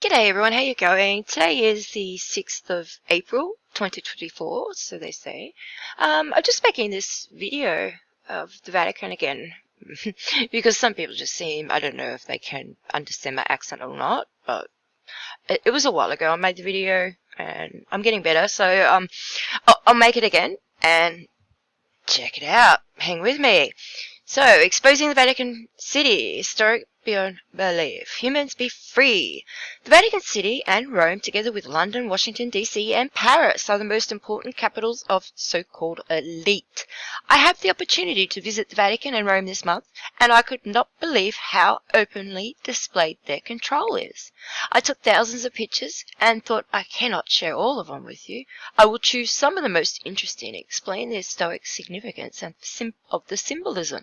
G'day everyone, how you going? Today is the 6th of April 2024, so they say. I'm just making this video of the Vatican again because some people just seem, I don't know if they can understand my accent or not, but it was a while ago I made the video and I'm getting better, so I'll make it again and check it out. Hang with me. So, exposing the Vatican City, historic beyond belief. Humans be free. The Vatican City and Rome, together with London, Washington, D.C. and Paris, are the most important capitals of so-called elite. I had the opportunity to visit the Vatican and Rome this month, and I could not believe how openly displayed their control is. I took thousands of pictures and thought I cannot share all of them with you. I will choose some of the most interesting and explain the historic significance and of the symbolism.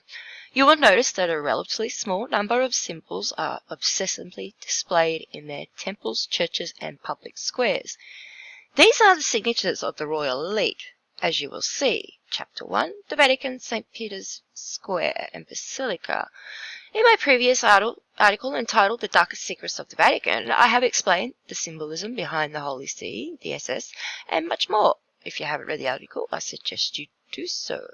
You will notice that a relatively small number of symbols are obsessively displayed in their temples, churches, and public squares. These are the signatures of the royal elite, as you will see. Chapter 1, the Vatican, St. Peter's Square, and Basilica. In my previous article entitled The Darkest Secrets of the Vatican, I have explained the symbolism behind the Holy See, the SS, and much more. If you haven't read the article, I suggest you do so.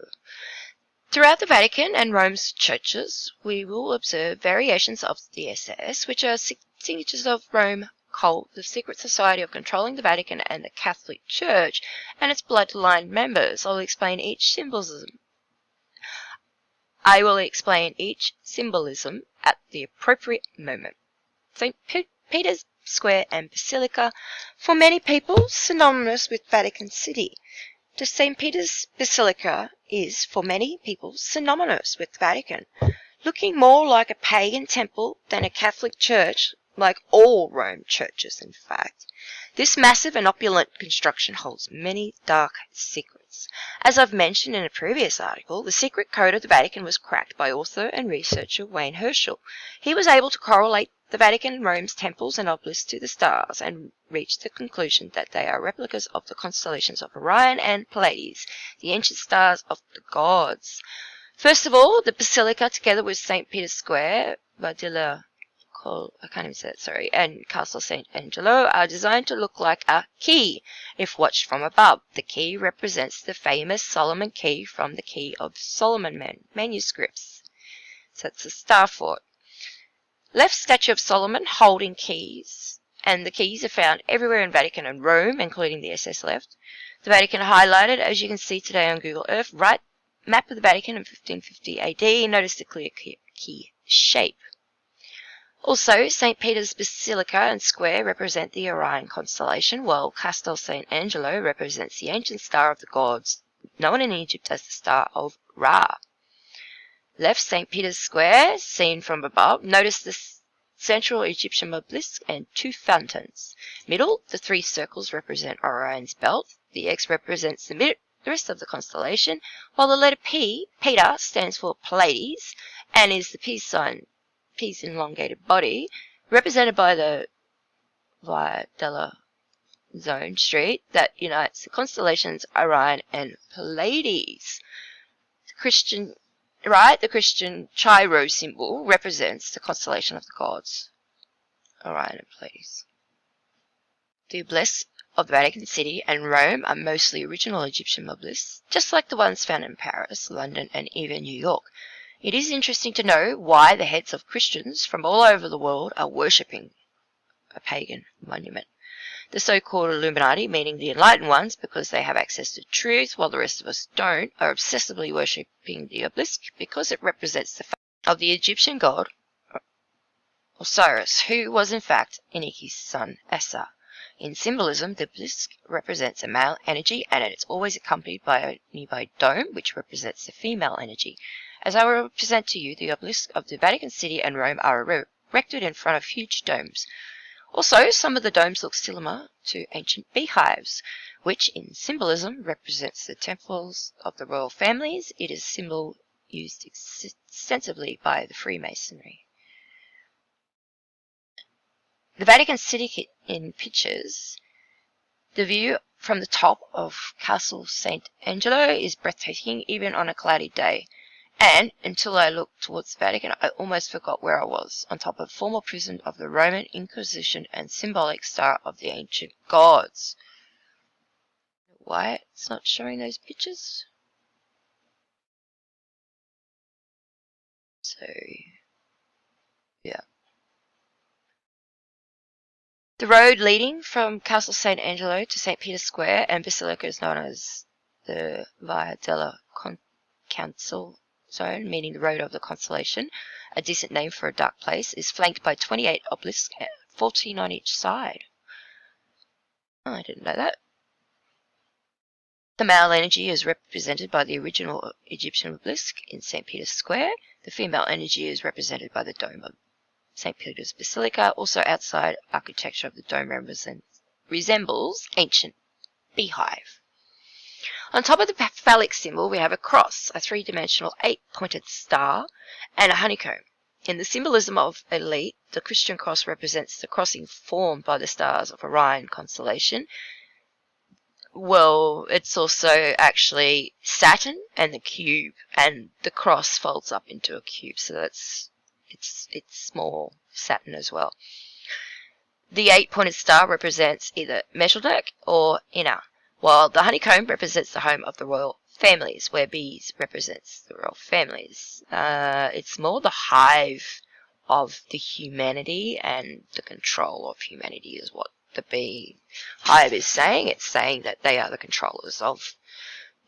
Throughout the Vatican and Rome's churches, we will observe variations of the SS, which are signatures of Rome cult, the secret society of controlling the Vatican and the Catholic Church and its bloodline members. I will explain each symbolism at the appropriate moment. St. Peter's Square and Basilica, for many people, synonymous with Vatican City. The St. Peter's Basilica is, for many people, synonymous with the Vatican, looking more like a pagan temple than a Catholic church, like all Rome churches, in fact. This massive and opulent construction holds many dark secrets. As I've mentioned in a previous article, the secret code of the Vatican was cracked by author and researcher Wayne Herschel. He was able to correlate the Vatican and Rome's temples and obelisks to the stars and reached the conclusion that they are replicas of the constellations of Orion and Pleiades, the ancient stars of the gods. First of all, the Basilica, together with St. Peter's Square, and Castle St. Angelo, are designed to look like a key if watched from above. The key represents the famous Solomon key from the Key of Solomon manuscripts. So it's a star fort. Left statue of Solomon holding keys, and the keys are found everywhere in Vatican and Rome, including the SS left. The Vatican highlighted, as you can see today on Google Earth, right map of the Vatican in 1550 AD. Notice the clear key shape. Also, St. Peter's Basilica and Square represent the Orion constellation, while Castel St. Angelo represents the ancient star of the gods, known in Egypt as the Star of Ra. Left, St. Peter's Square, seen from above. Notice the central Egyptian obelisk and two fountains. Middle, the three circles represent Orion's belt. The X represents the rest of the constellation, while the letter P, Peter, stands for Pleiades, and is the peace sign, P's elongated body, represented by the Via della Zone Street that unites the constellations Orion and Pleiades. The Christian Chi-Rho symbol represents the constellation of the gods, Orion and Pleiades. The obelisks of the Vatican City and Rome are mostly original Egyptian obelisks, just like the ones found in Paris, London, and even New York. It is interesting to know why the heads of Christians from all over the world are worshipping a pagan monument. The so-called Illuminati, meaning the enlightened ones because they have access to truth while the rest of us don't, are obsessively worshipping the obelisk because it represents the face of the Egyptian god Osiris, who was in fact Eniki's son Asa. In symbolism, the obelisk represents a male energy and it is always accompanied by a nearby dome which represents the female energy. As I will present to you, the obelisks of the Vatican City and Rome are erected in front of huge domes. Also, some of the domes look similar to ancient beehives, which in symbolism represents the temples of the royal families. It is a symbol used extensively by the Freemasonry. The Vatican City in pictures. The view from the top of Castle St. Angelo is breathtaking even on a cloudy day. And until I looked towards the Vatican, I almost forgot where I was, on top of former prison of the Roman Inquisition and symbolic star of the ancient gods. Why it's not showing those pictures? So, yeah. The road leading from Castle St. Angelo to St. Peter's Square and Basilica is known as the Via della Council Zone, meaning the Road of the Constellation, a decent name for a dark place, is flanked by 28 obelisks, 14 on each side. Oh, I didn't know that. The male energy is represented by the original Egyptian obelisk in St. Peter's Square. The female energy is represented by the dome of St. Peter's Basilica. Also outside, architecture of the dome resembles ancient beehive. On top of the phallic symbol, we have a cross, a three-dimensional 8-pointed star, and a honeycomb. In the symbolism of elite, the Christian cross represents the crossing formed by the stars of Orion constellation. Well, it's also actually Saturn and the cube, and the cross folds up into a cube, so it's small Saturn as well. The 8-pointed star represents either Melchizedek or Ina, while the honeycomb represents the home of the royal families, where bees represents the royal families. It's more the hive of the humanity, and the control of humanity is what the bee hive is saying. It's saying that they are the controllers of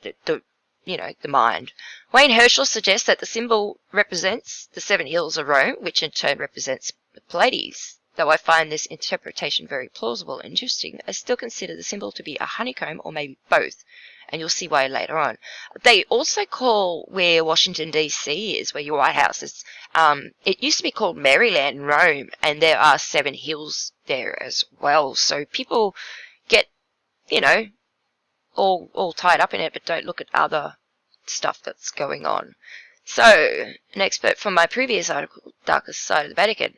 the mind. Wayne Herschel suggests that the symbol represents the 7 hills of Rome, which in turn represents the Pleiades. Though I find this interpretation very plausible and interesting, I still consider the symbol to be a honeycomb, or maybe both, and you'll see why later on. They also call where Washington, D.C. is, where your White House is, it used to be called Maryland in Rome, and there are 7 hills there as well. So people get, all tied up in it, but don't look at other stuff that's going on. So, an expert from my previous article, Darkest Side of the Vatican,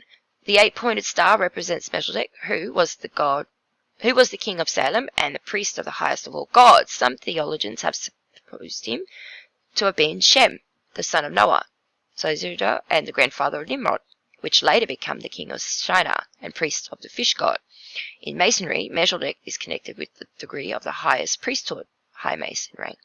the 8-pointed star represents Melchizedek, who was the king of Salem and the priest of the highest of all gods. Some theologians have supposed him to have been Shem, the son of Noah, Zosida, and the grandfather of Nimrod, which later became the king of Shinar and priest of the fish god. In Masonry, Melchizedek is connected with the degree of the highest priesthood, high mason rank.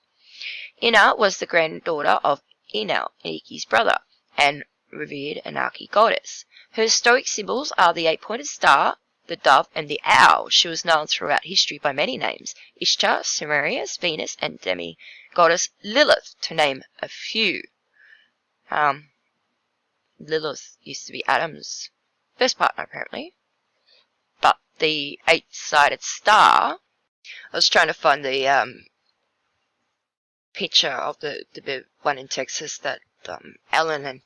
Ina was the granddaughter of Enlil, Enki's brother, and revered Anarchy goddess. Her stoic symbols are the 8-pointed star, the dove, and the owl. She was known throughout history by many names: Ishtar, Sumerius, Venus, and demi-goddess Lilith, to name a few. Lilith used to be Adam's first partner, apparently. But the 8-sided star, I was trying to find the picture of the one in Texas that Ellen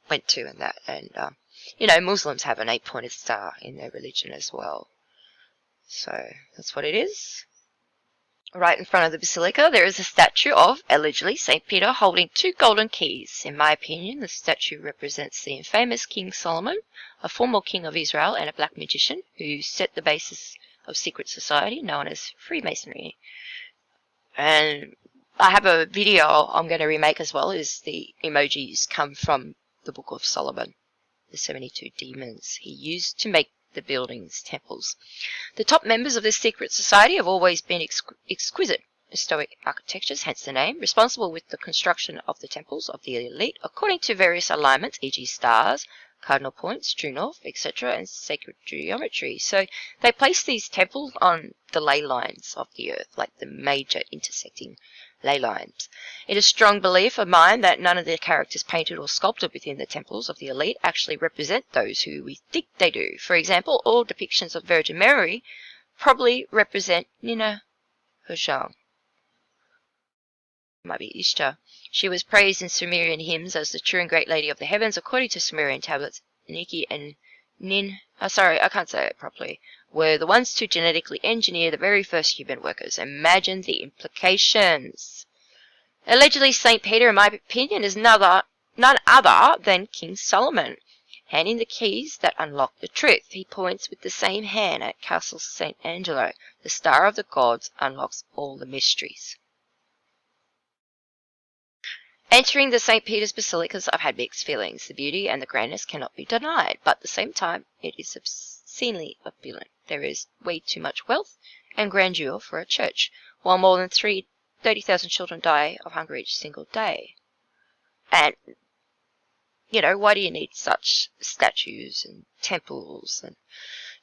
went to, and that, and Muslims have an 8-pointed star in their religion as well. So that's what it is. Right in front of the Basilica, there is a statue of, allegedly, St. Peter holding 2 golden keys. In my opinion, the statue represents the infamous King Solomon, a former king of Israel and a black magician who set the basis of secret society known as Freemasonry. And I have a video I'm going to remake as well, is the emojis come from the Book of Solomon, the 72 demons he used to make the buildings, temples. The top members of this secret society have always been exquisite Stoic architectures, hence the name, responsible with the construction of the temples of the elite according to various alignments, e.g. stars, cardinal points, true north, etc., and sacred geometry. So they place these temples on the ley lines of the earth, like the major intersecting ley lines. It is a strong belief of mine that none of the characters painted or sculpted within the temples of the elite actually represent those who we think they do. For example, all depictions of Virgin Mary probably represent Nina Hojang. Might be Ishtar. She was praised in Sumerian hymns as the true and great lady of the heavens, according to Sumerian tablets. Niki and Nin, I can't say it properly, were the ones to genetically engineer the very first human workers. Imagine the implications. Allegedly, St. Peter, in my opinion, is none other than King Solomon, handing the keys that unlock the truth. He points with the same hand at Castle St. Angelo. The star of the gods unlocks all the mysteries. Entering the St. Peter's Basilicas, I've had mixed feelings. The beauty and the grandness cannot be denied, but at the same time, it is obscenely opulent. There is way too much wealth and grandeur for a church, while more than 30,000 children die of hunger each single day. And, why do you need such statues and temples? And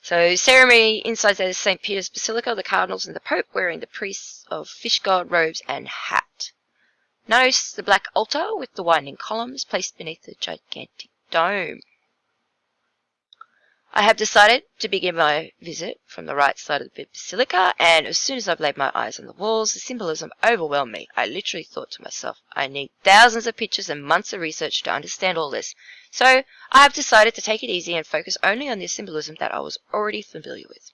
so, ceremony inside the St. Peter's Basilica, the cardinals and the Pope wearing the priests of fish god robes and hat. Notice the black altar with the winding columns placed beneath the gigantic dome. I have decided to begin my visit from the right side of the basilica, and as soon as I've laid my eyes on the walls, the symbolism overwhelmed me. I literally thought to myself, I need thousands of pictures and months of research to understand all this. So I have decided to take it easy and focus only on the symbolism that I was already familiar with.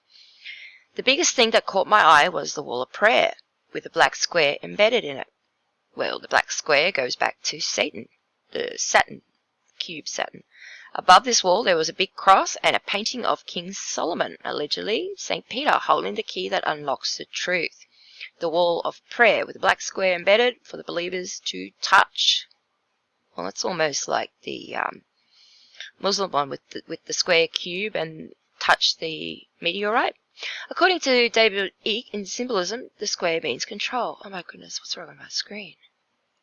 The biggest thing that caught my eye was the wall of prayer, with a black square embedded in it. Well, the black square goes back to Satan, the Saturn, cube Saturn. Above this wall there was a big cross and a painting of King Solomon, allegedly St. Peter holding the key that unlocks the truth. The wall of prayer with a black square embedded for the believers to touch. Well, it's almost like the Muslim one with the square cube and touch the meteorite. According to David Icke, in symbolism, the square means control. Oh my goodness, what's wrong with my screen?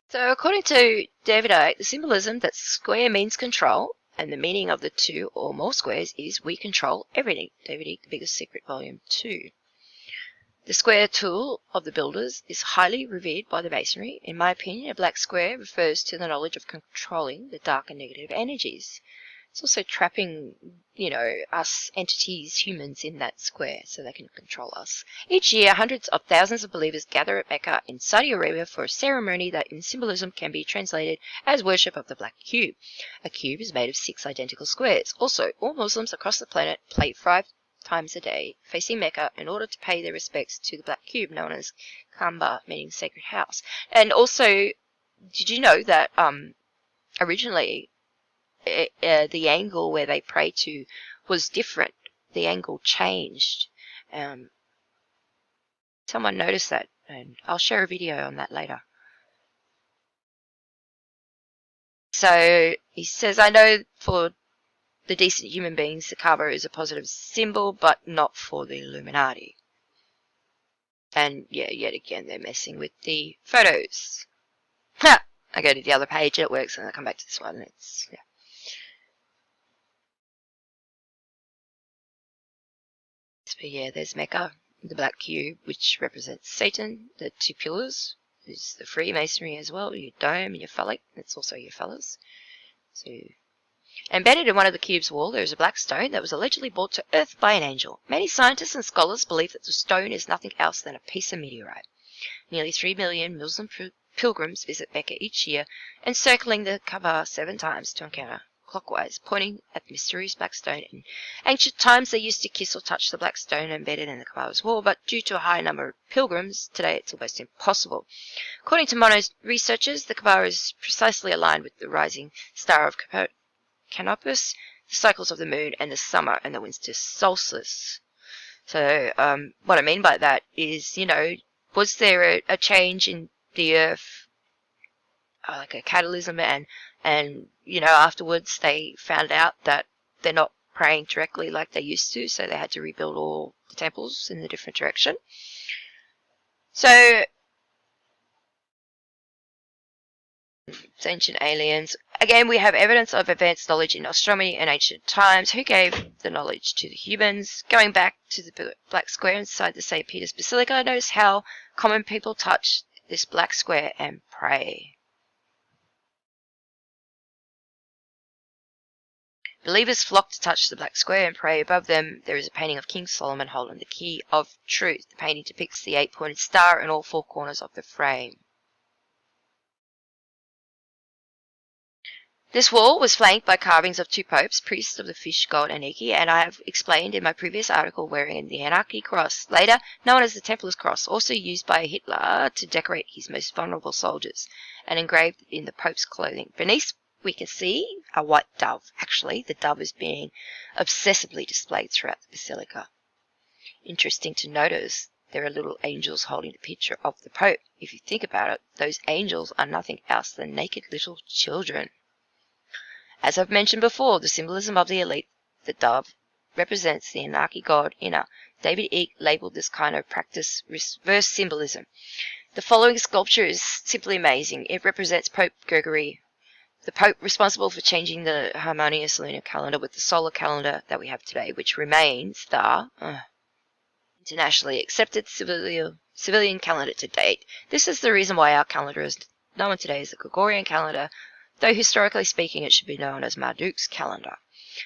So according to David Icke, the symbolism that square means control, and the meaning of the two or more squares is we control everything. David Icke, The Biggest Secret, Volume 2. The square tool of the builders is highly revered by the Masonry. In my opinion, a black square refers to the knowledge of controlling the dark and negative energies. It's also trapping, us entities, humans, in that square so they can control us. Each year, hundreds of thousands of believers gather at Mecca in Saudi Arabia for a ceremony that in symbolism can be translated as worship of the black cube. A cube is made of 6 identical squares. Also, all Muslims across the planet pray 5 times a day facing Mecca in order to pay their respects to the black cube known as Kaaba, meaning sacred house. And also, did you know that originally the angle where they pray to was different? The angle changed. Someone noticed that, and I'll share a video on that later. So he says, I know for the decent human beings the Kaaba is a positive symbol, but not for the Illuminati. And yeah, yet again they're messing with the photos. Ha! I go to the other page, it works, and I come back to this one, and it's, yeah. But yeah, there's Mecca, the black cube, which represents Satan. The 2 pillars is the Freemasonry as well, your dome and your phallic. That's also your fellas. So, embedded in one of the cube's wall, there is a black stone that was allegedly brought to Earth by an angel. Many scientists and scholars believe that the stone is nothing else than a piece of meteorite. Nearly 3 million Muslim pilgrims visit Mecca each year, encircling the Kaaba 7 times to encounter clockwise, pointing at the mysterious black stone. In ancient times, they used to kiss or touch the black stone embedded in the Kaaba's wall, but due to a high number of pilgrims, today it's almost impossible. According to modern researchers, the Kaaba is precisely aligned with the rising star of Canopus, the cycles of the moon, and the summer and the winter solstice. So, what I mean by that is, was there a change in the Earth, like a catalysm, and afterwards they found out that they're not praying directly like they used to, so they had to rebuild all the temples in a different direction. So, ancient aliens. Again, we have evidence of advanced knowledge in astronomy in ancient times. Who gave the knowledge to the humans? Going back to the black square inside the St. Peter's Basilica, notice how common people touch this black square and pray. Believers flock to touch the black square and pray. Above them there is a painting of King Solomon holding the key of truth. The painting depicts the 8-pointed star in all 4 corners of the frame. This wall was flanked by carvings of 2 popes, priests of the fish god Aniki, and I have explained in my previous article wearing the Anarchy cross, later known as the Templar's cross, also used by Hitler to decorate his most vulnerable soldiers, and engraved in the pope's clothing. Beneath we can see a white dove. Actually, the dove is being obsessively displayed throughout the basilica. Interesting to notice there are little angels holding the picture of the Pope. If you think about it, those angels are nothing else than naked little children. As I've mentioned before, the symbolism of the elite, the dove, represents the anarchy god Inna. David Icke labelled this kind of practice reverse symbolism. The following sculpture is simply amazing. It represents Pope Gregory, the Pope responsible for changing the harmonious lunar calendar with the solar calendar that we have today, which remains the internationally accepted civilian calendar to date. This is the reason why our calendar is known today as the Gregorian calendar, though historically speaking it should be known as Marduk's calendar.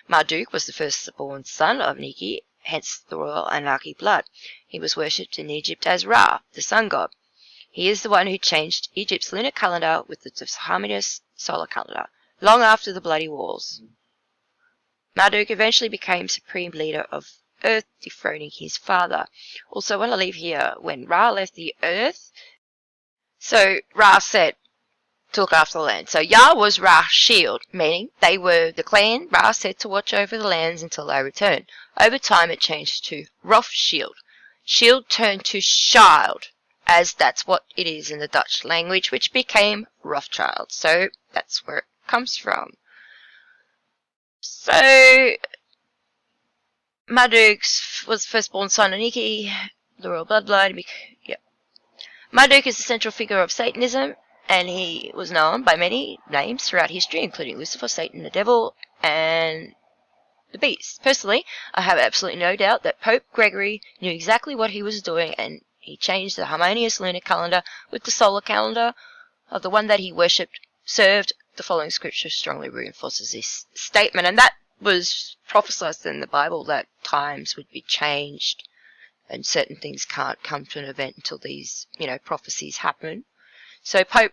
Marduk was the firstborn son of Niki, hence the royal Anarchy blood. He was worshipped in Egypt as Ra, the sun god. He is the one who changed Egypt's lunar calendar with the disharmonious solar calendar, long after the bloody wars. Marduk eventually became supreme leader of Earth, dethroning his father. Also, I want to leave here when Ra left the Earth. So Ra said to look after the land. So Yah was Ra's shield, meaning they were the clan Ra said to watch over the lands until they returned. Over time it changed to Rothschild. Shield turned to Child, as that's what it is in the Dutch language, which became Rothschild. So that's where it comes from. So Marduk was the firstborn son of Niki, the royal bloodline. Yep. Marduk is the central figure of Satanism, and he was known by many names throughout history, including Lucifer, Satan, the devil, and the beast. Personally, I have absolutely no doubt that Pope Gregory knew exactly what he was doing, and he changed the harmonious lunar calendar with the solar calendar of the one that he worshipped, served. The following scripture strongly reinforces this statement, and that was prophesied in the Bible that times would be changed and certain things can't come to an event until these, prophecies happen. So Pope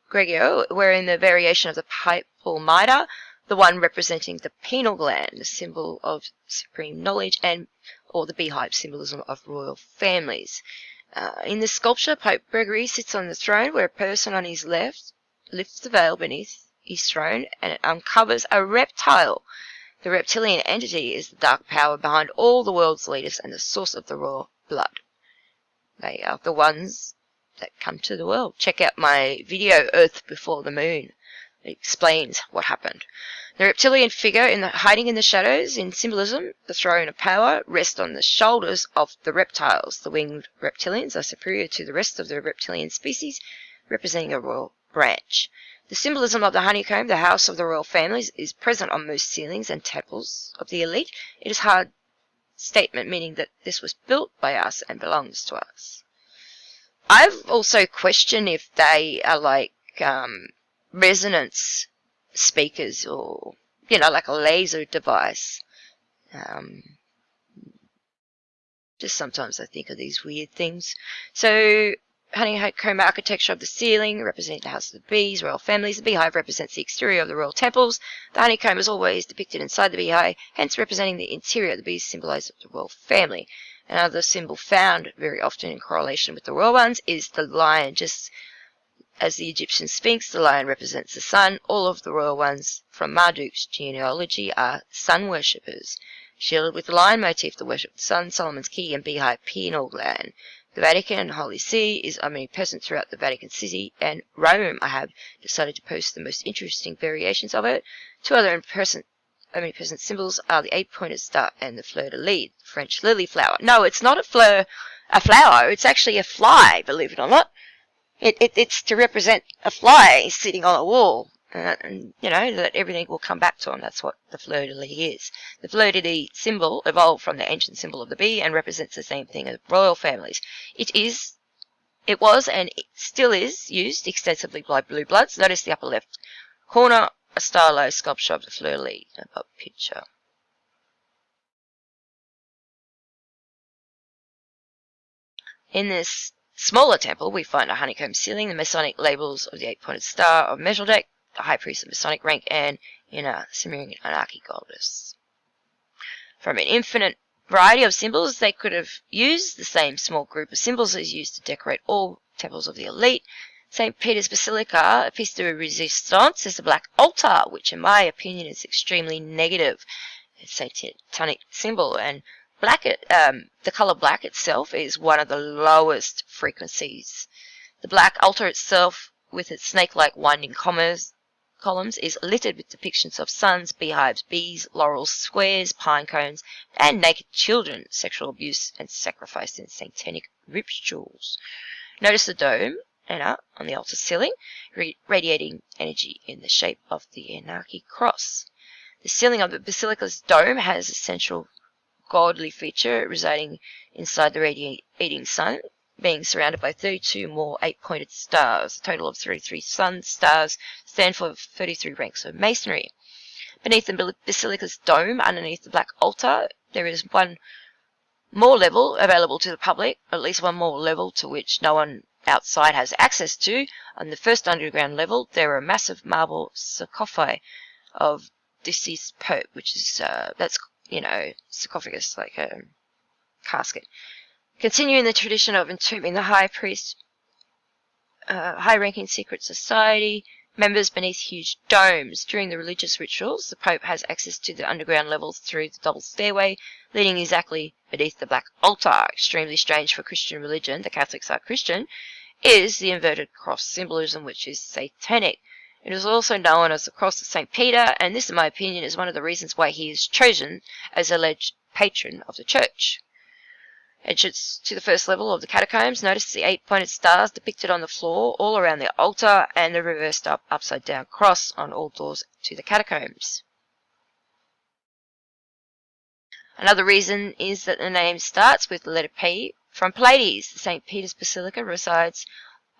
Gregory, wearing the variation of the papal mitre, the one representing the pineal gland, the symbol of supreme knowledge, or the beehive symbolism of royal families. In this sculpture, Pope Gregory sits on the throne where a person on his left lifts the veil beneath his throne and it uncovers a reptile. The reptilian entity is the dark power behind all the world's leaders and the source of the royal blood. They are the ones that come to the world. Check out my video, Earth Before the Moon. It explains what happened. The reptilian figure hiding in the shadows in symbolism, the throne of power, rests on the shoulders of the reptiles. The winged reptilians are superior to the rest of the reptilian species, representing a royal branch. The symbolism of the honeycomb, the house of the royal families, is present on most ceilings and temples of the elite. It is a hard statement, meaning that this was built by us and belongs to us. I've also questioned if they are like resonance speakers or, like a laser device. Just sometimes I think of these weird things. So, honeycomb architecture of the ceiling, representing the house of the bees, royal families. The beehive represents the exterior of the royal temples. The honeycomb is always depicted inside the beehive, hence representing the interior. The bees symbolize the royal family. Another symbol found very often in correlation with the royal ones is the lion. Just as the Egyptian Sphinx, the lion represents the sun. All of the royal ones from Marduk's genealogy are sun worshippers. Shielded with the lion motif, the worship of the sun, Solomon's key, and beehive pineal gland. The Vatican and Holy See is omnipresent throughout the Vatican City and Rome. I have decided to post the most interesting variations of it. Two other omnipresent symbols are the 8-pointed star and the fleur-de-lis, French lily flower. No, it's not a flower, it's actually a fly, believe it or not. It's to represent a fly sitting on a wall. And that everything will come back to him. That's what the fleur-de-lis is. The fleur-de-lis symbol evolved from the ancient symbol of the bee and represents the same thing as royal families. It was, and it still is, used extensively by blue bloods. Notice the upper left corner, a stylized sculpture of the fleur-de-lis above picture. In this smaller temple, we find a honeycomb ceiling, the Masonic labels of the 8-pointed star of Melchizedek, the high priest of Masonic rank, and in a Sumerian anarchy goddess. From an infinite variety of symbols, they could have used the same small group of symbols as used to decorate all temples of the elite. St. Peter's Basilica, a piece de resistance, is a black altar, which in my opinion is extremely negative. It's a satanic symbol, and The color black itself is one of the lowest frequencies. The black altar itself, with its snake-like winding columns, is littered with depictions of suns, beehives, bees, laurels, squares, pine cones, and naked children, sexual abuse, and sacrifice in satanic rituals. Notice the dome on the altar ceiling, radiating energy in the shape of the Anarchy cross. The ceiling of the Basilica's dome has a central godly feature residing inside the radiating sun, being surrounded by 32 more 8-pointed stars. A total of 33 stars stand for 33 ranks of masonry. Beneath the Basilica's dome, underneath the black altar, there is one more level available to the public, at least one more level to which no one outside has access to. On the first underground level, there are massive marble sarcophagi of deceased pope, which is sarcophagus, like a casket. Continuing the tradition of entombing the high priest, high-ranking secret society members beneath huge domes. During the religious rituals, the Pope has access to the underground levels through the double stairway, leading exactly beneath the black altar. Extremely strange for Christian religion, the Catholics are Christian, is the inverted cross symbolism, which is satanic. It is also known as the Cross of St. Peter, and this, in my opinion, is one of the reasons why he is chosen as alleged patron of the church. Entrance to the first level of the catacombs. Notice the 8-pointed stars depicted on the floor all around the altar, and the reversed upside-down cross on all doors to the catacombs. Another reason is that the name starts with the letter P from Pleiades. The St. Peter's Basilica resides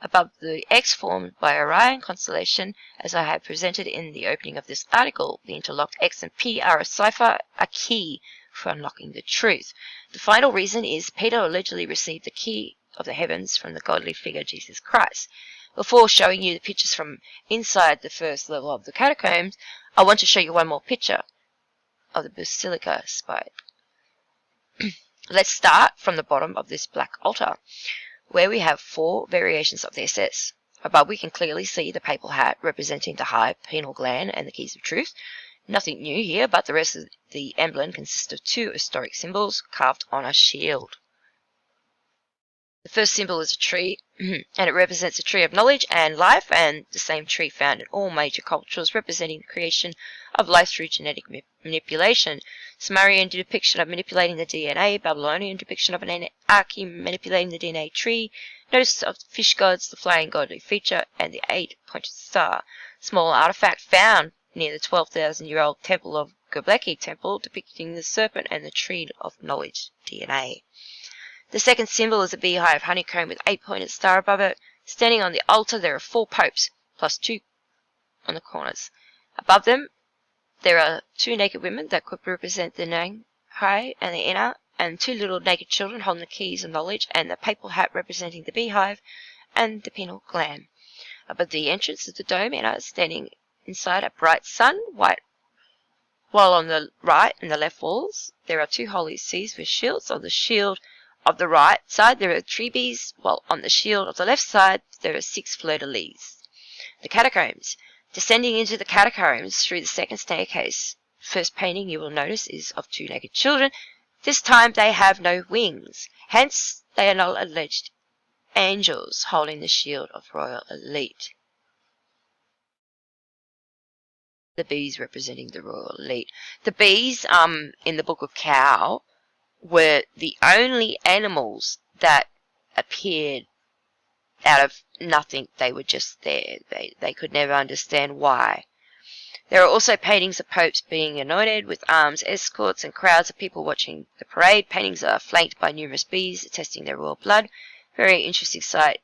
above the X formed by Orion constellation, as I have presented in the opening of this article. The interlocked X and P are a cipher, a key for unlocking the truth. The final reason is Peter allegedly received the key of the heavens from the godly figure Jesus Christ. Before showing you the pictures from inside the first level of the catacombs, I want to show you one more picture of the Basilica spire. Let's start from the bottom of this black altar, where we have 4 variations of the SS. Above we can clearly see the papal hat representing the high pineal gland and the keys of truth. Nothing new here, but the rest of the emblem consists of 2 historic symbols carved on a shield. The first symbol is a tree, and it represents a tree of knowledge and life, and the same tree found in all major cultures, representing the creation of life through genetic manipulation. Sumerian depiction of manipulating the DNA, Babylonian depiction of an anarchy manipulating the DNA tree. Notice of the fish gods, the flying godly feature, and the 8-pointed star. Small artifact found near the 12,000-year-old temple of Göbekli Temple, depicting the serpent and the tree of knowledge, DNA. The second symbol is a beehive honeycomb with 8-pointed star above it. Standing on the altar, there are 4 popes, plus 2 on the corners. Above them, there are 2 naked women that could represent the Nang Hai and the Inner, and 2 little naked children holding the keys of knowledge, and the papal hat representing the beehive and the pineal gland. Above the entrance of the dome, Inner, standing inside a bright sun, white, while on the right and the left walls, there are 2 holy seas with shields. On the shield of the right side, there are 3 bees, while on the shield of the left side, there are 6 fleur-de-lis. The catacombs. Descending into the catacombs through the second staircase. First painting you will notice is of 2 naked children. This time they have no wings. Hence, they are not alleged angels holding the shield of royal elite. The bees representing the royal elite. The bees, in the Book of Cow, were the only animals that appeared out of nothing. They were just there. They could never understand why. There are also paintings of popes being anointed with arms, escorts, and crowds of people watching the parade. Paintings are flanked by numerous bees attesting their royal blood. Very interesting sight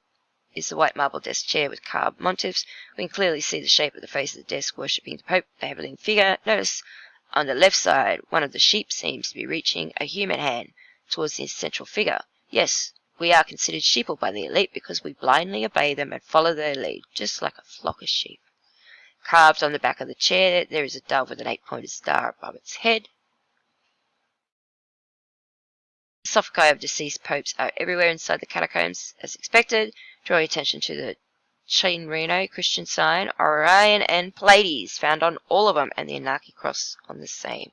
is the white marble desk chair with carved motifs. We can clearly see the shape of the face of the desk worshipping the Pope, the heavenly figure. Notice on the left side, one of the sheep seems to be reaching a human hand towards the central figure. Yes, we are considered sheeple by the elite because we blindly obey them and follow their lead, just like a flock of sheep. Carved on the back of the chair, there is a dove with an 8-pointed star above its head. Sarcophagi of deceased popes are everywhere inside the catacombs, as expected, drawing attention to the Chain Reno Christian sign, Orion, and Pleiades, found on all of them, and the Anarchy cross on the same.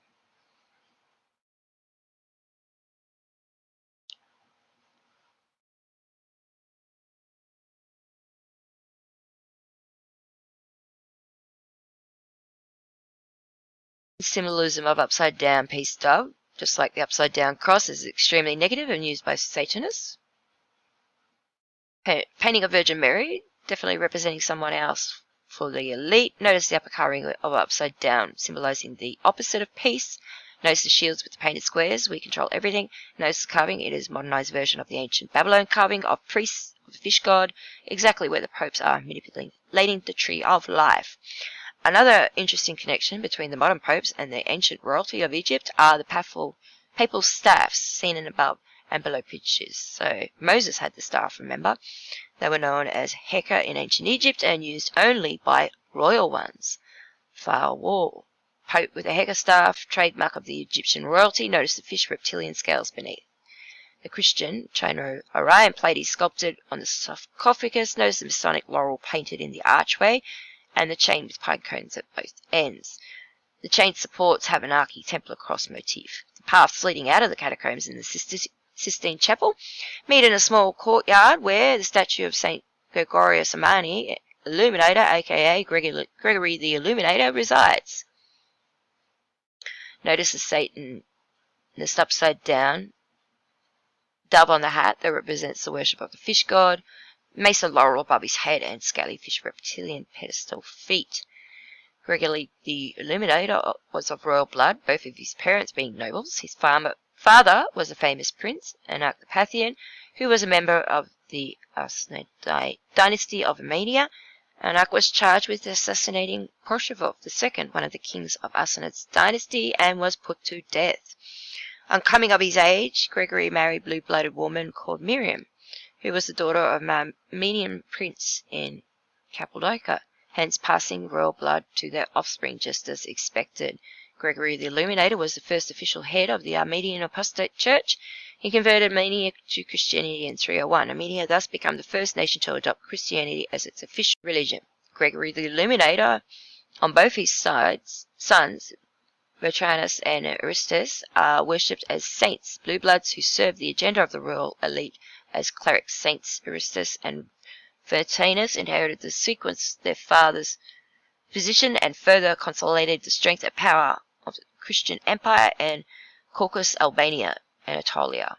Symbolism of upside down peace dove, just like the upside down cross, is extremely negative and used by Satanists. Painting of Virgin Mary, definitely representing someone else for the elite. Notice the upper carving of upside down, symbolizing the opposite of peace. Notice the shields with the painted squares. We control everything. Notice the carving. It is a modernized version of the ancient Babylon carving of priests of the fish god, exactly where the popes are manipulating the tree of life. Another interesting connection between the modern popes and the ancient royalty of Egypt are the papal staffs seen in above and below pictures. So Moses had the staff, remember? They were known as heka in ancient Egypt and used only by royal ones. Pharaoh, Pope with a heka staff, trademark of the Egyptian royalty. Notice the fish reptilian scales beneath. The Christian Chino Orion Pleiades sculpted on the sarcophagus. Notice the Masonic laurel painted in the archway and the chain with pine cones at both ends. The chain supports have an Archi Templar cross motif. The paths leading out of the catacombs in the Sistine Chapel meet in a small courtyard where the statue of St. Gregorius Amani, Illuminator, aka Gregory the Illuminator, resides. Notice the Satan in this upside down dove on the hat that represents the worship of the fish god, mesa laurel above his head, and scaly fish reptilian pedestal feet. Gregory the Illuminator was of royal blood, both of his parents being nobles. His father was a famous prince, Anaclepian, who was a member of the Arsacid dynasty of Armenia. Anak was charged with assassinating Koshevov II, one of the kings of Arsacid's dynasty, and was put to death. On coming of his age, Gregory married a blue-blooded woman called Miriam, who was the daughter of an Armenian prince in Cappadocia, hence passing royal blood to their offspring just as expected. Gregory the Illuminator was the first official head of the Armenian Apostate Church. He converted Armenia to Christianity in 301. Armenia thus became the first nation to adopt Christianity as its official religion. Gregory the Illuminator, on both his sons, Bertranus and Aristus, are worshipped as saints, blue bloods who serve the agenda of the royal elite as clerics. Saints Aristus and Vertanus inherited the sequence their father's position and further consolidated the strength and power of the Christian Empire and Caucasus, Albania, Anatolia.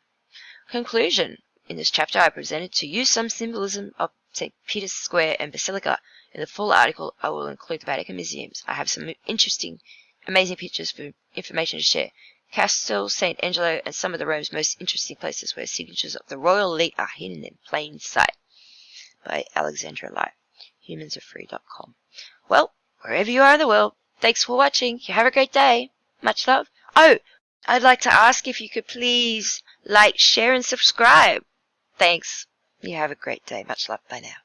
Conclusion. In this chapter I presented to you some symbolism of St. Peter's Square and Basilica. In the full article I will include the Vatican museums. I have some interesting, amazing pictures for information to share. Castel St. Angelo and some of the Rome's most interesting places where signatures of the royal elite are hidden in plain sight. By Alexandra Light, humansarefree.com. Well, wherever you are in the world, thanks for watching. You have a great day. Much love. Oh, I'd like to ask if you could please like, share, and subscribe. Thanks. You have a great day. Much love. Bye now.